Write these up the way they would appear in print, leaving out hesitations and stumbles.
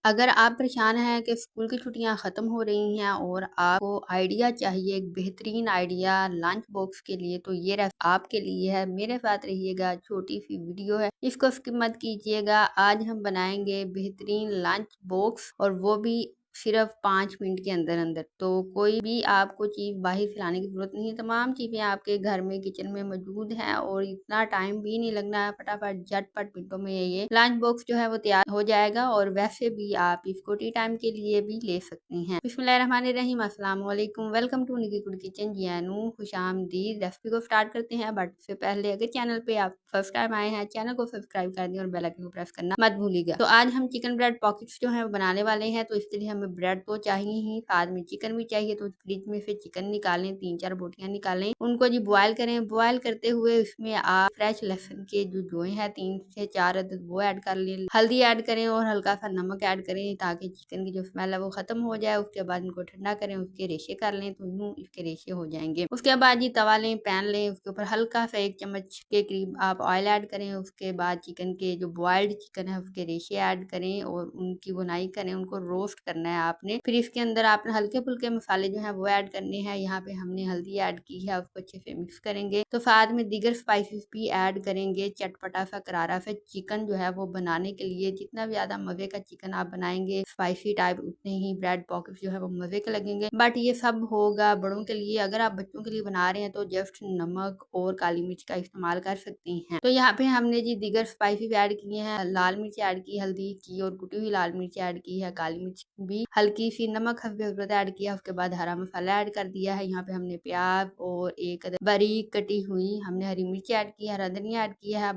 अगर आप परेशान हैं कि स्कूल की छुट्टियां ख़त्म हो रही हैं और आपको आइडिया चाहिए, एक बेहतरीन आइडिया लंच बॉक्स के लिए, तो ये रेसिपी आपके लिए है। मेरे साथ रहिएगा, छोटी सी वीडियो है, इसको स्किप मत कीजिएगा। आज हम बनाएंगे बेहतरीन लंच बॉक्स और वो भी सिर्फ 5 मिनट के अंदर अंदर। तो कोई भी आपको चीज़ बाहर से लाने की ज़रूरत नहीं है, तमाम चीज़ें आपके घर में किचन में मौजूद हैं और इतना टाइम भी नहीं लगना है। फटाफट झटपट मिनटों में ये लंच बॉक्स जो है वो तैयार हो जाएगा और वैसे भी आप इसको टी टाइम के लिए भी ले सकते हैं। बिस्मिल्लाहिर्रहमानिर्रहीम, अस्सलाम वालेकुम, वेलकम टू निकी कुड किचन। जियानू खुशामदीद। रेसिपी को स्टार्ट करते हैं, बट उससे पहले अगर चैनल पे आप फर्स्ट टाइम आए हैं, चैनल को सब्सक्राइब कर दें और बेल आइकन को प्रेस करना मत भूलिएगा। तो आज हम चिकन ब्रेड पॉकेट्स जो है वो बनाने वाले हैं। तो इसके लिए हमें ब्रेड तो चाहिए ही, साथ में चिकन भी चाहिए। तो फ्रिज में से चिकन निकालें, 3-4 बोटियां निकालें, उनको जी बॉयल करें। बॉयल करते हुए उसमें आप फ्रेश लहसुन के जो जोए हैं 3 से 4 अदद वो ऐड कर लें, हल्दी ऐड करें और हल्का सा नमक ऐड करें ताकि चिकन की जो स्मेल है वो खत्म हो जाए। उसके बाद इनको ठंडा करें, उसके रेशे कर लें तो यूं इसके रेशे हो जाएंगे। उसके बाद जी तवा लें, पैन लें, उसके ऊपर हल्का सा 1 चम्मच के करीब आप ऑयल ऐड करें। उसके बाद चिकन के जो बॉइल्ड चिकन है उसके रेशे ऐड करें और उनकी बुनाई करें, उनको रोस्ट करना है आपने। फिर इसके अंदर आपने हल्के फुल्के मसाले जो है वो ऐड करने हैं। यहाँ पे हमने हल्दी ऐड की है, उसको अच्छे से मिक्स करेंगे। तो साथ में दीगर स्पाइसेस भी ऐड करेंगे। चटपटा सा करारा सा चिकन जो है वो बनाने के लिए जितना ज्यादा मजे का चिकन आप बनाएंगे स्पाइसी टाइप, उतने ही ब्रेड पॉकेट जो है वो मजे के लगेंगे। बट ये सब होगा बड़ों के लिए। अगर आप बच्चों के लिए बना रहे हैं तो जस्ट नमक और काली मिर्च का इस्तेमाल कर सकते हैं। तो यहाँ पे हमने जी दीगर स्पाइसेस ऐड किए हैं, लाल मिर्च ऐड की, हल्दी की और कुटी हुई लाल मिर्च ऐड की है, काली मिर्च भी हल्की सी, नमक हल्दी ऐड किया। उसके बाद हरा मसाला ऐड कर दिया है। यहाँ पे हमने प्याज और एक बारीक कटी हुई हमने हरी मिर्च ऐड की है, हरा धनिया ऐड किया है।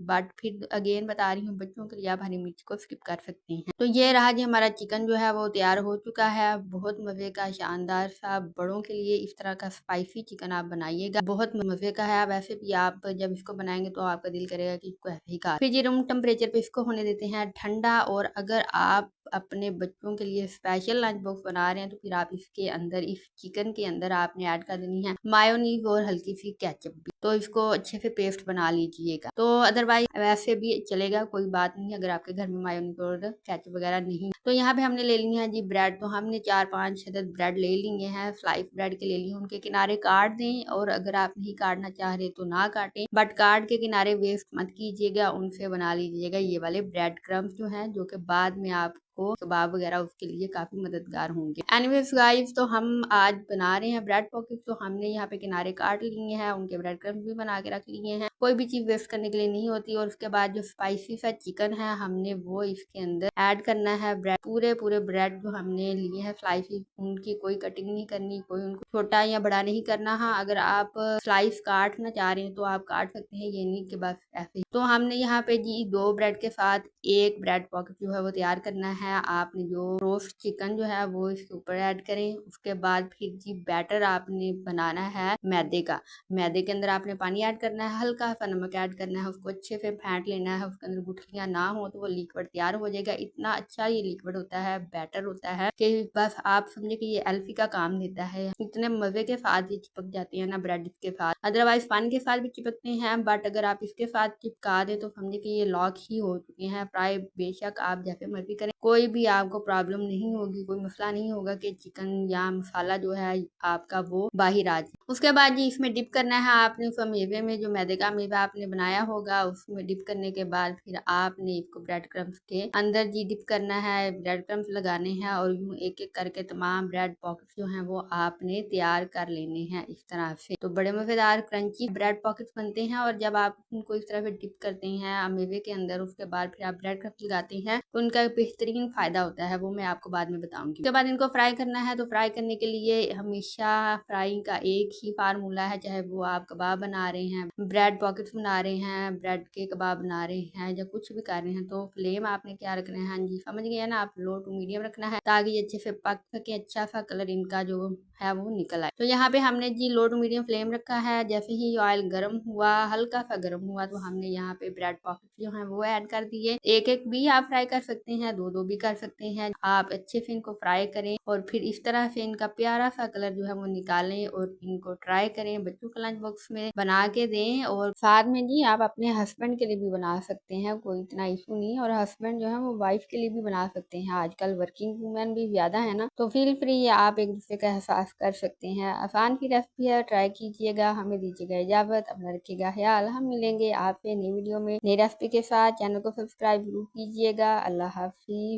बट फिर अगेन बता रही हूँ, बच्चों के लिए आप हरी मिर्च को स्किप कर सकते हैं। तो ये रहा जी हमारा चिकन जो है वो तैयार हो चुका है। बहुत मजे का शानदार सा, बड़ों के लिए इस तरह का स्पाइसी चिकन आप बनाइएगा, बहुत मजे का है। वैसे भी आप जब इसको बनाएंगे तो आपका दिल करेगा कि इसको ऐसे ही खा। फिर जी रूम टेम्परेचर पे इसको होने देते हैं ठंडा। और अगर आप अपने बच्चों के लिए स्पेशल लंच बॉक्स बना रहे हैं तो फिर आप इसके अंदर, इस चिकन के अंदर आपने ऐड कर देनी है मायोनीज और हल्की सी केचप भी। तो इसको अच्छे से पेस्ट बना लीजिएगा। तो अदरवाइज वैसे भी चलेगा, कोई बात नहीं अगर आपके घर में मायोनीज और केचप वगैरह नहीं। तो यहाँ पे हमने ले ली है जी ब्रेड। तो हमने 4-5 अदद ब्रेड ले लिए हैं, स्लाइस ब्रेड के ले लिए। उनके किनारे काट दें और अगर आप नहीं काटना चाह रहे तो ना काटें, बट काट के किनारे वेस्ट मत कीजिएगा, उनसे बना लीजिएगा ये वाले ब्रेड क्रम्स जो हैं, जो कि बाद में आप को कबाब वगैरह उसके लिए काफी मददगार होंगे। एनीवेज गाइस, तो हम आज बना रहे हैं ब्रेड पॉकेट। तो हमने यहाँ पे किनारे काट लिए हैं, उनके ब्रेड क्रम्स भी बना के रख लिए हैं। कोई भी चीज वेस्ट करने के लिए नहीं होती। और उसके बाद जो स्पाइसी सा चिकन है हमने वो इसके अंदर ऐड करना है। ब्रेड पूरे ब्रेड जो हमने लिए हैं स्लाइसिस, उनकी कोई कटिंग नहीं करनी, कोई उनको छोटा या बड़ा नहीं करना। हाँ, अगर आप स्लाइस काटना चाह रहे हैं तो आप काट सकते हैं, ये नहीं कि बस ऐसे ही। तो हमने यहाँ पे जी 2 ब्रेड के साथ 1 ब्रेड पॉकेट जो है वो तैयार करना है। आपने जो रोस्ट चिकन जो है वो इसके ऊपर ऐड करें। उसके बाद फिर जी बैटर आपने बनाना है मैदे का। मैदे के अंदर आपने पानी ऐड करना है, हल्का सा नमक ऐड करना है, उसको अच्छे से फेंट लेना है। उसके अंदर गुठलियां ना हो तो वो लिक्विड तैयार हो जाएगा। इतना अच्छा ये लिक्विड होता है, बैटर होता है कि बस आप समझे कि ये एल्फी का काम देता है। इतने मजे के साथ ये चिपक जाते हैं ना ब्रेड के साथ। अदरवाइज पानी के साथ भी चिपकते हैं, बट अगर आप इसके साथ चिपका दे तो समझे कि ये लॉक ही हो चुके हैं। फ्राई बेशक आप जैसे मर्जी करें, कोई भी आपको प्रॉब्लम नहीं होगी, कोई मसला नहीं होगा कि चिकन या मसाला जो है आपका वो बाहर आ जाए। उसके बाद जी इसमें डिप करना है आपने उस मेवे में, जो मैदे का मेवा आपने बनाया होगा उसमें डिप करने के बाद फिर आपने इसको ब्रेड क्रम्स के अंदर जी डिप करना है, ब्रेड क्रम्स लगाने हैं और यूं एक एक करके तमाम ब्रेड पॉकेट जो हैं वो आपने तैयार कर लेने हैं इस तरह से। तो बड़े मजेदार क्रंची ब्रेड पॉकेट बनते हैं। और जब आप उनको इस तरह से डिप करते हैं मेवे के अंदर, उसके बाद फिर आप ब्रेड क्रम्स लगाते हैं तो उनका बेहतरीन फायदा होता है, वो मैं आपको बाद में बताऊंगी। उसके बाद इनको फ्राई करना है। तो फ्राई करने के लिए हमेशा फ्राई का एक ही फार्मूला है, चाहे वो आप कबाब बना रहे हैं, ब्रेड पॉकेट्स बना रहे हैं, ब्रेड के कबाब बना रहे हैं या कुछ भी कर रहे हैं, तो फ्लेम आपने क्या रखना है, हाँ जी समझ गए ना आप, लो टू मीडियम रखना है ताकि ये अच्छे से पक सके, अच्छा सा कलर इनका जो है वो निकल आए। तो यहाँ पे हमने जी लो टू मीडियम फ्लेम रखा है। जैसे ही ऑयल गर्म हुआ, हल्का सा गर्म हुआ, तो हमने यहाँ पे ब्रेड पॉकेट जो है वो ऐड कर दिए। एक एक भी आप फ्राई कर सकते हैं, 2-2 भी कर सकते हैं। आप अच्छे से इनको फ्राई करें और फिर इस तरह से इनका प्यारा सा कलर जो है वो निकालें और इनको ट्राई करें, बच्चों को लंच बॉक्स में बना के दें। और साथ में जी आप अपने हस्बैंड के लिए भी बना सकते हैं, कोई इतना इशू नहीं है। और हस्बैंड जो है वो वाइफ के लिए भी बना सकते हैं, आजकल वर्किंग वूमेन भी ज्यादा है ना, तो फील फ्री आप एक दूसरे का एहसास कर सकते हैं। आसान की रेसिपी है, ट्राई कीजिएगा। हमें दीजिएगा इजाजत, अपना रखिएगा ख्याल। हम मिलेंगे आपसे नई वीडियो में नई रेसिपी के साथ। चैनल को सब्सक्राइब जरूर कीजिएगा। अल्लाह हाफिज।